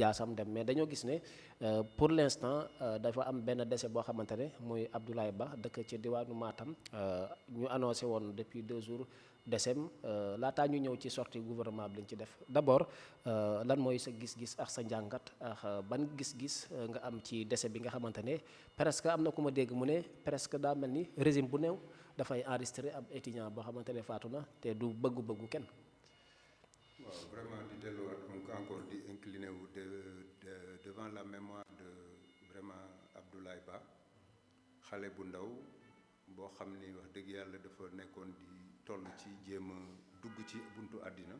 jaasam dem mais dañoo gis ne pour l'instant dafa am benn décès boo xamante ne muy Abdoulaye Ba dëkk ci diwaanu Matam ñu annoncé woon depuis 2 jours décès laataa ñu ñëw ci sortie gouvernement bi lañ ci def d'abord lan mooy sa gis-gis ak sa njàngat ak ban gis-gis nga am ci décès bi nga xamante ne presque am na ku ma dégg mu ne presque daa mel ni régime bu néew dafay enregistré ab étudiant boo xamante ne faatu na te du bëggu-bëggu kenn. waaw vraiment di delluwaat encore di incliné wu devant la mémoire de vraiment Abdoulaye Ba xale bu ndaw boo xam ni wax dëgg yàlla dafa nekkoon di toll ci jéem a dugg ci buntu àddina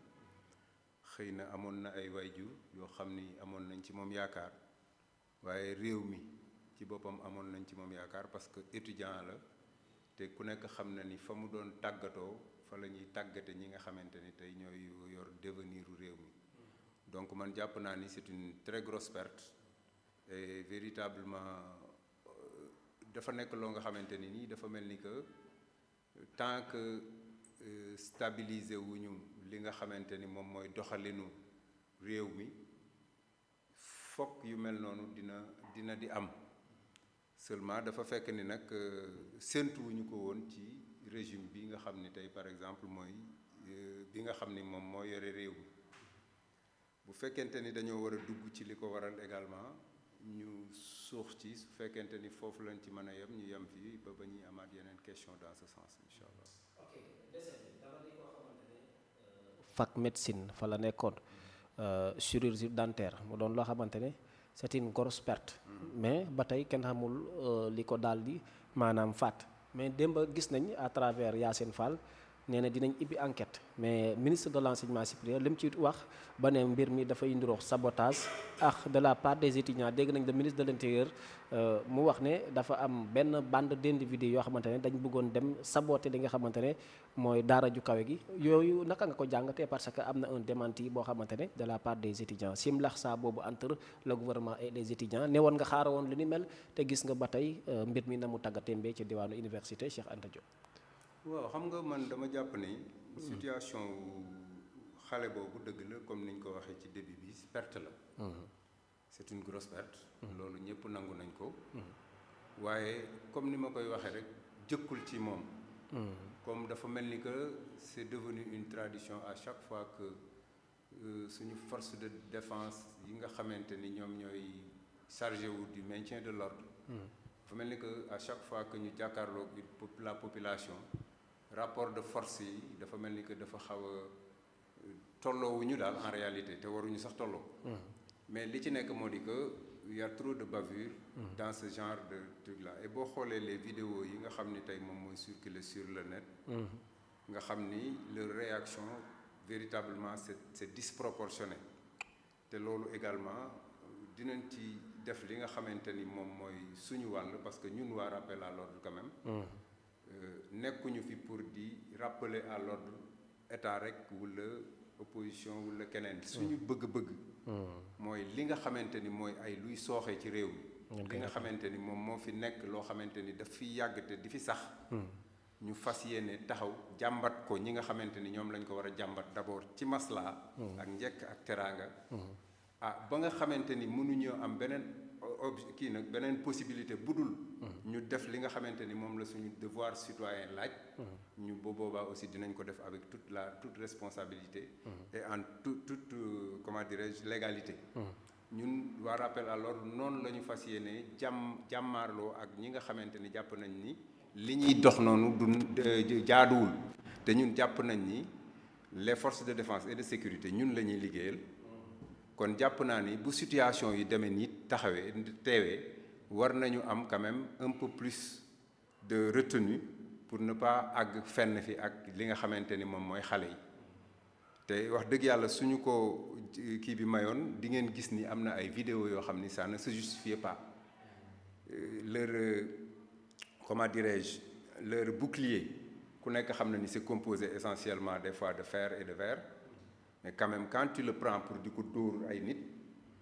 xëy na amoon na ay waajur yoo xam ni amoon nañ ci moom yaakaar waaye réew mi ci boppam amoon nañ ci moom yaakaar parce que étudiant la te ku nekk xam na ni fa mu doon tàggatoo fa la ñuy tàggate ñi nga xamante ni tey ñooy yor devenir u réew mi donc man jàpp naa ni c'est une très grosse perte et véritablement dafa nekk loo nga xamante ni nii dafa mel ni que tant que stabiliser wuñu li nga xamante ni moom mooy doxalinu réew mi fokk yu mel noonu dina di am seulement dafa fekk ni nag séentuwuñu ko woon ci régime bi nga xam ni tey par exemple mooy bi nga xam ni moom moo yore réew mi bu fekkente ni dañoo war a dugg ci li ko waral également ñu suux ci su fekkente ni foofu lañ ci mën a yem ñu yem fii ba ñuy amaat yeneen question dans ce sens incha allah. ok décès bi dama di koo xamante ne fac médecine fa la nekkoon chirurgie dentaire mu doon loo xamante ne c'est une grosse perte. mais ba tey kenn xamul li ko daal di maanaam faat mais démb gis nañ à travers Yacine Fall nee na dinañ ibbi enquête mais ministre de l'enseignement supérieur li mu ci wax ba ne mbir mi dafay ndiroo sabotage ak de la part des étudiants dégg nañ le ministre de l'intérieur mu wax ne dafa am benn bande d'individus yoo xamante ne dañ bëggoon dem saboter li nga xamante ne mooy daara ju kawe gi yooyu naka nga ko jàngatee parce que am na un démenti boo xamante ne de la part des étudiants simlax saa boobu entre le gouvernement et les étudiants ne woon nga xaara woon lu ni mel te gis nga ba tey mbir mi na mu tàggatémbee ci diwaanu université Cheikh Anta Diop. waaw xam nga man dama jàpp ni situation xale boobu dëgg la comme niñ ko waxee ci début bi perte la c'est une grosse perte loolu ñëpp nangu nañ ko waaye comme ni ma koy waxee rek jëkkul ci moom comme dafa mel ni que c'est devenu une tradition à chaque fois que suñu force de défense yi nga xamante ni ñoom ñooy chargé wu du maintien de l'ordre dafa mel ni que à chaque fois que ñu jàkkaarloo la population rapport de force yi dafa mel ni que dafa xaw a tolloowuñu daal en réalité te waruñu sax tolloo mais li ci nekk moo di que il y a trop de bavure dans ce genre de truc là et boo xoolee les vidéos yi nga xam ni tey moom mooy circuler sur le net nga xam ni leur réaction véritablement c'est disproportionné te loolu également dinañ ci def li nga xamante ni moom mooy suñu wàll parce que ñun waa rappel à l'ordre quand même nekkuñu fi pour di rappeler à l'ordre état rek wala opposition wala keneen suñu bëgg-bëgg mooy li nga xamante ni mooy ay luy sooxee ci réew mi li nga xamante ni moom moo fi nekk loo xamante ni daf fi yàgg te di fi sax ñu fas yéene taxaw jàmbat ko ñi nga xamante ni ñoom lañ ko war a jàmbat d'abord ci maslaa ak njekk ak teraanga ba nga xamante ni mënuñoo am beneen kii nag beneen possibilité budul ñu def li nga xamante ni moom la suñu devoir citoyen laaj ñu boobaa aussi dinañ ko def avec toute responsabilité et en toute comment dirais-je légalité ñun waa rappel à l'ordre noonu la ñu fas yéene jàmmaarloo ak ñi nga xamante ni jàpp nañ ni li ñuy dox noonu du jaaduwul te ñun jàpp nañ ni les forces de défense et de sécurité ñun la ñuy liggéeyal kon jàpp naa ni bu situation yi demee nii teewee war nañu am quand même un peu plus de retenue pour ne pas àgg fenn fi ak li nga xamante ni moom mooy xale yi te wax dëgg yàlla suñu ko kii bi mayoon di ngeen gis ni am na ay vidéos yoo xam ni ça ne se justifiait pas leur comment dirais-je leur bouclier ku nekk xam na ni c'est composé essentiellement des fois de fer et de verre mais quand même quand tu le prends pour di ko dóor ay nit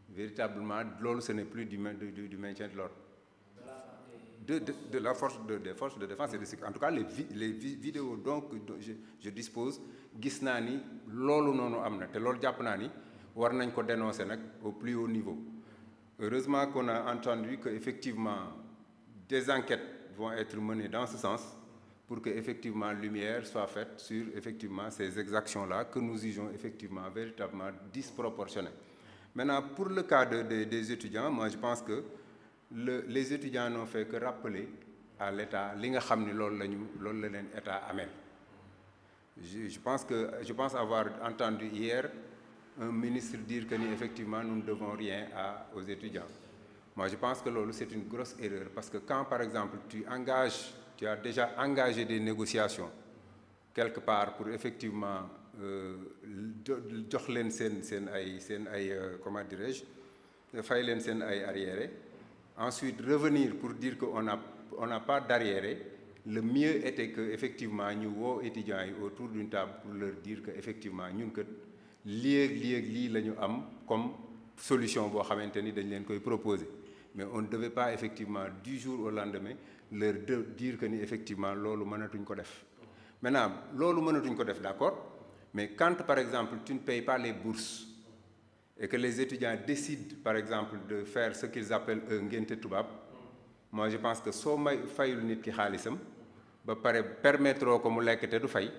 véritablement loolu ce n'est plus du maintien de l'ordre de la force des forces de défense et de sécurité en tout cas les vidéos donc je dispose gis naa ni loolu noonu am na te loolu jàpp naa ni war nañ ko dénoncer nag au plus haut niveau. Heureusement qu'on a entendu que effectivement des enquêtes vont être menées dans ce sens pour que effectivement lumière soit faite sur effectivement ces exactions-là que nous jugeons effectivement véritablement disproportionnées. Maintenant, pour le cas des étudiants, moi je pense que les étudiants n'ont fait que rappeler à l'État li nga xam ni loolu la leen État amel. Je pense avoir entendu hier un ministre dire que ni effectivement nous ne devons rien aux étudiants. Moi je pense que loolu c'est une grosse erreur parce que quand par exemple tu as déjà engagé des négociations quelque part pour effectivement jox leen seen ay comment dirais-je fay leen seen ay arriérés, ensuite revenir pour dire que on n'a pas d'arriérés, le mieux était que effectivement ñu woo étudiants yi autour d'une table pour leur dire que effectivement ñun kat lii la ñu am comme solution boo xamante ni dañ leen koy proposer, mais on ne devait pas effectivement du jour au lendemain leur dire que ni effectivement loolu mënatuñ ko def. Maintenant loolu mënatuñ ko def, d'accord, mais quand par exemple tu ne payes pas les bourses et que les étudiants décident par exemple de faire ce qu'ils appellent ngénte tubaab, moi je pense que soo fayul nit ki xaalisam ba pare permettre ko mu lekk te du fay,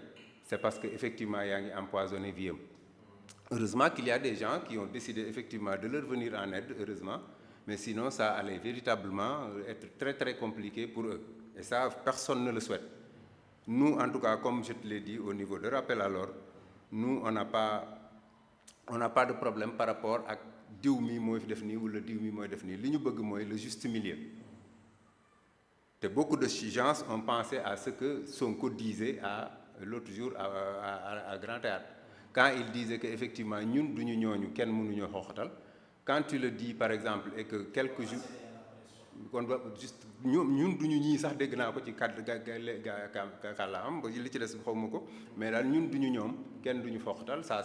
c'est parce que effectivement yaa ngi empoisonné vie am. Heureusement qu'il y a des gens qui ont décidé effectivement de leur venir en aide, heureusement, mais sinon ça allait véritablement être très très compliqué pour eux, et ça personne ne le souhaite. Nous en tout cas, comme je te l'ai dit au niveau de rappel à l'ordre, nous on n'a pas de problème par rapport ak diw mi mooy def nii wala diw mi mooy def nii. Li ñu bëgg mooy le juste milieu. Et beaucoup de gens ont pensé à ce que Sonko disait l'autre jour à Grand Théâtre, quand il disait que effectivement ñun duñu ñooñu kenn mënuñoo xooxatal. Quand tu le dis par exemple et que quelques jours kon juste ñun duñu ñii sax dégg naa ko ci kàddu kàlla am li ci des xawma ko, mais daal ñun duñu ñoom kenn duñu xooxatal, ça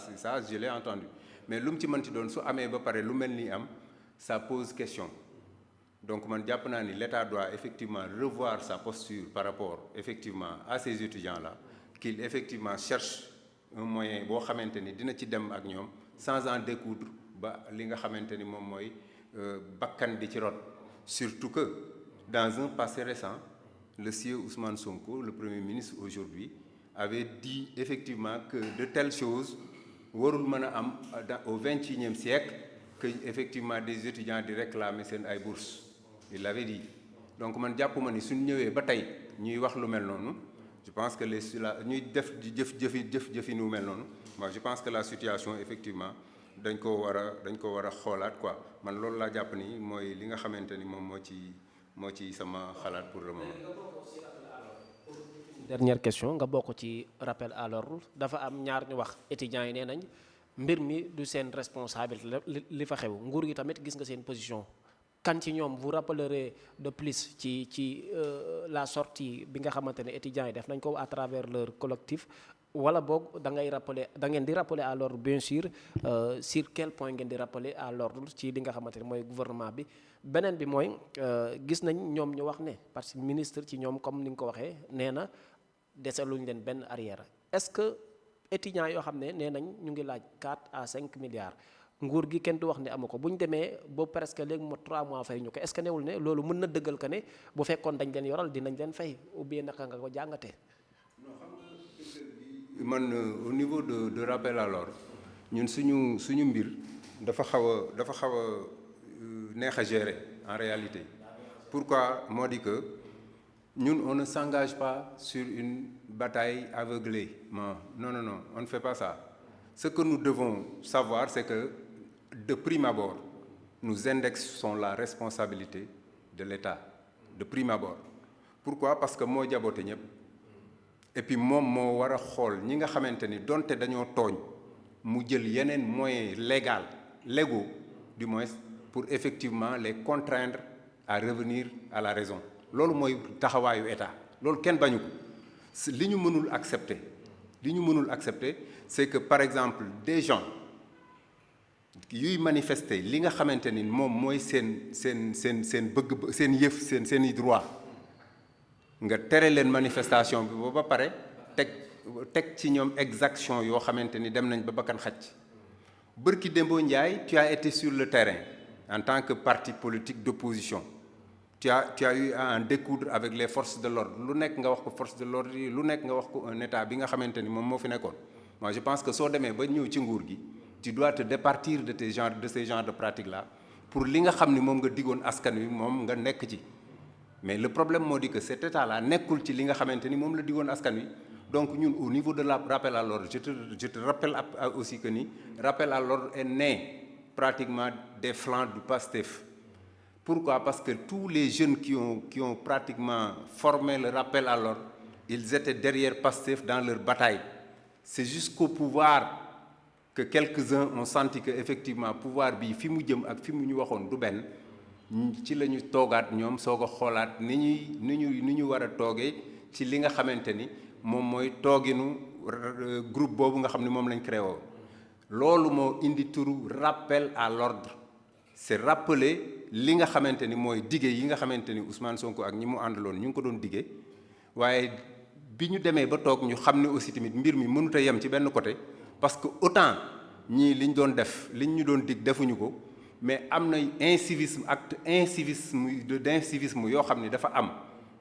je l'ai entendu. Mais lu mu ci mënti doon su amee ba pare lu mel ni am, ça pose question. Donc man jàpp naa ni l'État doit effectivement revoir sa posture par rapport effectivement à ces étudiants-là, qu'il effectivement cherche un moyen boo xamante ni dina ci dem ak ñoom sans en découdre ba li nga xamante ni moom mooy bakkan di ci rot. Surtout que dans un passé récent, le sieur Ousmane Sonko, le Premier ministre aujourd'hui, avait dit effectivement que de telles choses warul mën a am au XXIe siècle que effectivement des étudiants di réclamer seen ay bourses. Il l'avait dit. Donc man jàpp ma ni suñ ñëwee ba tey ñuy wax lu mel noonu, je pense que ñuy def jëfi nu mel noonu, moi je pense que la situation effectivement dañ ko war a xoolaat quoi. Man loolu laa jàpp ni mooy li nga xamante ni moom moo ci sama xalaat pour le moment. Dernière question, nga bokk ci rappel à l'ordre, dafa am ñaar ñu wax étudiants yi nee nañ mbir mi du seen responsabilité li fa xew, nguur gi tamit gis nga seen position. Kan ci ñoom vous rappellerez de plus ci la sortie bi nga xamante ne étudiants yi def nañ ko à travers leur collectif, wala boog da ngeen di rappeler à l'ordre bien sûr sur quel point ngeen di rappeler à l'ordre ci li nga xamante ne mooy gouvernement bi. Beneen bi mooy gis nañ ñoom ñu wax ne parce que ministre ci ñoom comme ni nga ko waxee nee na desaluñ leen benn arrière. Est-ce que étudiants yoo xam ne nee nañ ñu ngi laaj 4 à 5 milliards nguur gi kenn du wax ne amu ko bu ñu demee ba presque léegi mo 3 mois fay ñu ko, est-ce que newul ne loolu mën na dëggal que ne bu fekkoon dañ leen yoral dinañ leen fay, ou bien naka nga ko jàngatee. Man au niveau de rappel à l'ordre ñun suñu mbir dafa xaw a neex a gérer en réalité. Pourquoi? Moo di que ñun on ne s'engage pas sur une bataille aveuglément. Non, on ne fait pas ça. Ce que nous devons savoir, c'est que de prime abord, nous indexons la responsabilité de l'État, de prime abord. Pourquoi? Parce que moo jaboote ñëpp. Et puis moom moo war a xool ñi nga xamante ni donte dañoo tooñ mu jël yeneen moyens légaux du moins pour effectivement les contraindre à revenir à la raison. Loolu mooy taxawaayu État. Loolu kenn bañu ko. Li ñu mënul accepter c'est que par exemple des gens yuy manifester li nga xamante ni moom mooy seen bëgg seen yëf seen i droit nga tere leen manifestation bi ba pare teg ci ñoom exaction yoo xamante ni dem nañ ba bakkan xaj. bërki Dembo Ndiaye tu as été sur le terrain en tant que parti politique d'opposition. Tu as eu à en découdre avec les forces de l'ordre lu nekk nga wax ko force de l'ordre yi lu nekk nga wax ko un état bi nga xamante ni moom moo fi nekkoon. Moi je pense que soo demee ba ñëw ci nguur gi tu dois te départir de ces genres de pratiques là pour li nga xam ni moom nga digoon askan wi moom nga nekk ci. Mais le problème moo di que cet état là nekkul ci li nga xamante ni moom la digoon askan wi. Donc ñun au niveau de la rappel à l'ordre je te rappelle aussi que ni rappel à l'ordre est né pratiquement des flancs du PASTEF. Pourquoi? Parce que tous les jeunes qui ont pratiquement formé le rappel à l'ordre, ils étaient derrière PASTEF dans leur bataille. C'est jusqu'au pouvoir que quelques-uns ont senti que effectivement pouvoir bi fi mu jëm ak fi mu ñu waxoon du benn ci la ñu toogaat ñoom soog a xoolaat ni ñu war a toogee ci li nga xamante ni moom mooy tooginu groupe boobu nga xam ne moom lañ créé woon. Loolu moo indi turu rappel à l'ordre. C'est rappeler li nga xamante ni mooy dige yi nga xamante ni Ousmane Sonko ak ñi mu àndaloon ñu ngi ko doon dige waaye bi ñu demee ba toog ñu xam ne aussi tamit mbir mi mënut a yem ci benn côté parce que autant ñii liñ doon def liñ ñu doon dig defuñu ko mais am na acte d'incivisme yoo xam ne dafa am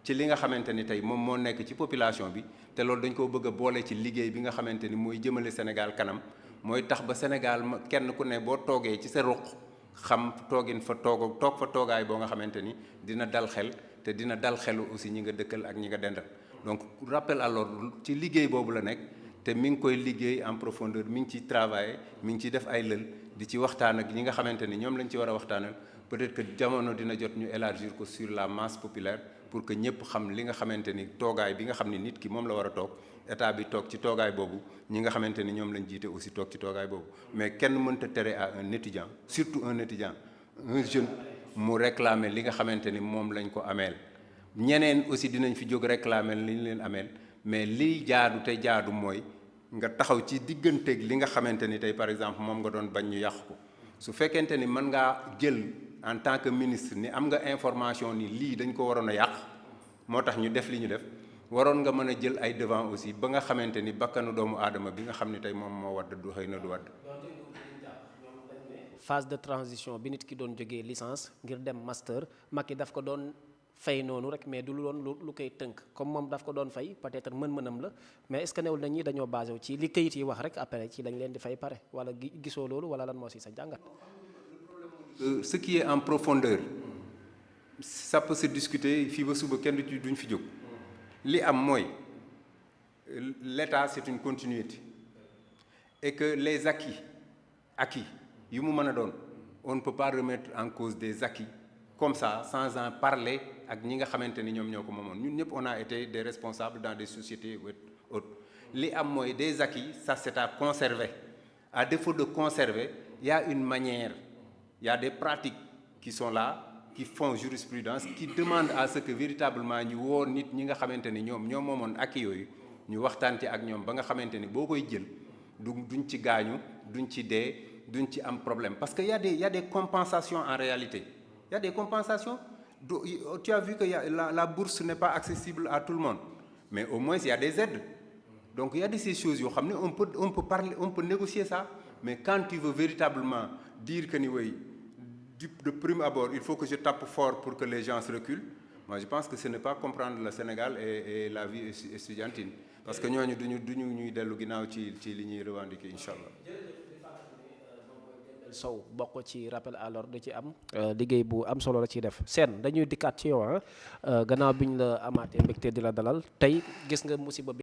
ci li nga xamante ni tey moom moo nekk ci population bi te loolu dañ koo bëgg a boole ci liggéey bi nga xamante ni mooy jëmale Sénégal kanam mooy tax ba Sénégal kenn ku ne boo toogee ci sa ruq xam toogin fa toog fa toogaay boo nga xamante ni dina dal xel te dina dal xelu aussi ñi nga dëkkal ak ñi nga dendal. Donc rappel à l'ordre ci liggéey boobu la nekk te mi ngi koy liggéey en profondeur mi ngi ciy travailler mi ngi ciy def ay lël di ci waxtaan ak ñi nga xamante ni ñoom lañ ci war a waxtaanal peut-être que jamono dina jot ñu élargir ko sur la masse populaire pour que ñëpp xam li nga xamante ni toogaay bi nga xam ni nit ki moom la war a toog état bi toog ci toogaay boobu ñi nga xamante ni ñoom lañ jiite aussi toog ci toogaay boobu mais kenn mënta tere à un étudiant surtout un étudiant un jeune mu réclamer li nga xamante ni moom lañ ko ameel. Ñeneen aussi dinañ fi jóg réclamer li ñu leen ameel mais liy jaadu te jaadu mooy nga taxaw ci digganteeg li nga xamante ni tey par exemple moom nga doon bañ ñu yàq ko su fekkente ni mën ngaa jël en tant que ministre ni am nga information ni lii dañ ko waroon a yàq moo tax ñu def li ñu def waroon nga mën a jël ay devant aussi ba nga xamante ni bakkanu doomu aadama bi nga xam ne tey moom moo wadd du xëy na du wadd. Phase de transition bi nit ki doon jógee licence ngir dem master Macky daf ko doon fay noonu rek mais du doon lu koy tënk comme moom daf ko doon fay peut-être mën-mënam la mais est-ce que newul nañ ñi dañoo basé wu ci li kayit yi wax rek après ci dañ leen di fay pare wala gisoo loolu wala lan moo si sa jàngat. Ce qui est en profondeur ça peut se discuter fii ba suba kenn duñ fi jóg li am mooy l'État c'est une continuité et que les acquis yu mu mën a doon on ne peut pas remettre en cause des acquis comme ça sans en parler ak ñi nga xamante ni ñoom ñoo ko moomoon ñun ñëpp on a été des responsables dans des sociétés autres li am mooy des acquis ça c'est à conserver à défaut de conserver il y a une manière il y a des pratiques qui sont là qui font jurisprudence qui demandent à ce que véritablement ñu woo nit ñi nga xamante ni ñoom ñoo moomoon acquis yooyu ñu waxtaan ci ak ñoom ba nga xamante ni boo koy jël duñ ci gaañu duñ ci dee duñ ci am problème parce que il y a des compensations en réalité. Il y a des compensations. Tu as vu que la bourse n'est pas accessible à tout le monde. Mais au moins, il y a des aides. Donc, il y a de ces choses. On peut parler, on peut négocier ça. Mais quand tu veux véritablement dire que de prime abord, il faut que je tape fort pour que les gens se reculent, moi, je pense que ce n'est pas comprendre le Sénégal et la vie estudiantine. Parce que nous, nous devons ci li ñuy revendiquer, Inch'Allah. Sow bokk ci rappel à l'ordre da ci am liggéey bu am solo la ciy def seen dañuy dikkaat ci yow gannaaw bi ñu la amaatee mbégte di la dalal tey gis nga musiba bi